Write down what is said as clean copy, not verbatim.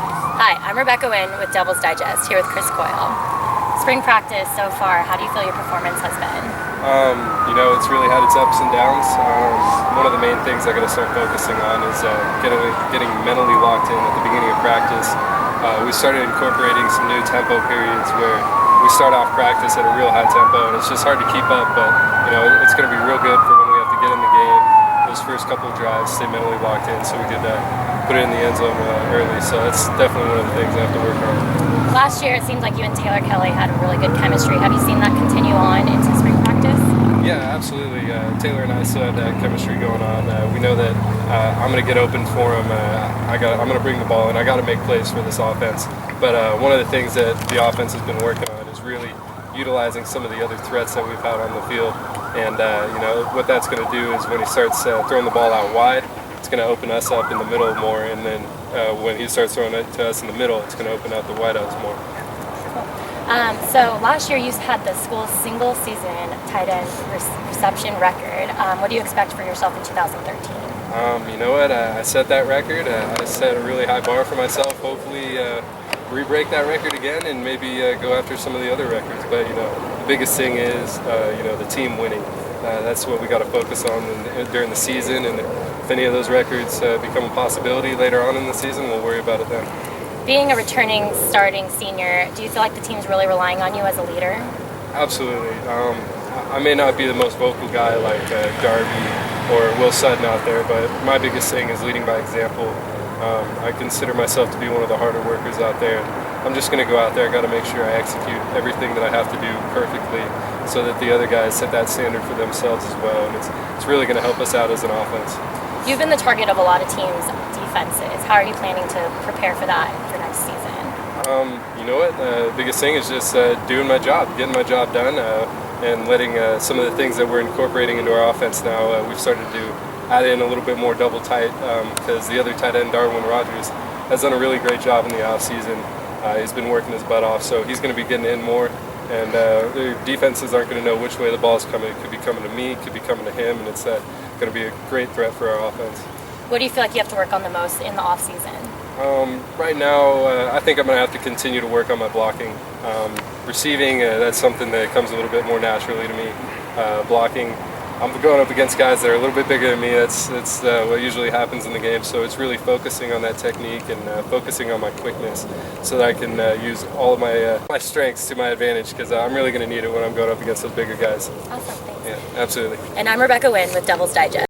Hi, I'm Rebecca Wynn with Devil's Digest, here with Chris Coyle. Spring practice so far, how do you feel your performance has been? It's really had its ups and downs. One of the main things I got to start focusing on is getting mentally locked in at the beginning of practice. We started incorporating some new tempo periods where we start off practice at a real high tempo, and it's just hard to keep up, but it's going to be real good for when we have to get in the game. Those first couple of drives, stay mentally locked in so we could put it in the end zone early. So that's definitely one of the things I have to work on. Last year, it seemed like you and Taylor Kelly had a really good chemistry. Have you seen that continue on into spring practice? Yeah, absolutely. Taylor and I still have that chemistry going on. We know that I'm going to get open for him. I'm going to bring the ball, and I got to make plays for this offense. But one of the things that the offense has been working on is really utilizing some of the other threats that we've had on the field. And what that's going to do is when he starts throwing the ball out wide, it's going to open us up in the middle more. And then when he starts throwing it to us in the middle, it's going to open out the wideouts more. So last year you had the school's single season tight end reception record. What do you expect for yourself in 2013? You know what? I set that record. I set a really high bar for myself. Hopefully re-break that record again and maybe go after some of the other records. But the biggest thing is the team winning. That's what we got to focus on during the season. And if any of those records become a possibility later on in the season, we'll worry about it then. Being a returning starting senior, do you feel like the team's really relying on you as a leader? Absolutely. I may not be the most vocal guy like Darby or Will Sutton out there, but my biggest thing is leading by example. I consider myself to be one of the harder workers out there. I'm just going to go out there. I got to make sure I execute everything that I have to do perfectly so that the other guys set that standard for themselves as well. And it's really going to help us out as an offense. You've been the target of a lot of teams' defenses. How are you planning to prepare for that for next season? You know what? The biggest thing is just doing my job, getting my job done, and letting some of the things that we're incorporating into our offense now. We've started to add in a little bit more double tight because the other tight end, Darwin Rogers, has done a really great job in the offseason. He's been working his butt off, so he's going to be getting in more. And the defenses aren't going to know which way the ball's coming. It could be coming to me, it could be coming to him, and it's going to be a great threat for our offense. What do you feel like you have to work on the most in the offseason? Right now, I think I'm going to have to continue to work on my blocking. Receiving, that's something that comes a little bit more naturally to me. Blocking, I'm going up against guys that are a little bit bigger than me. That's what usually happens in the game. So it's really focusing on that technique and focusing on my quickness so that I can use all of my strengths to my advantage because I'm really going to need it when I'm going up against those bigger guys. Awesome, thanks. Yeah, absolutely. And I'm Rebecca Wynn with Devil's Digest.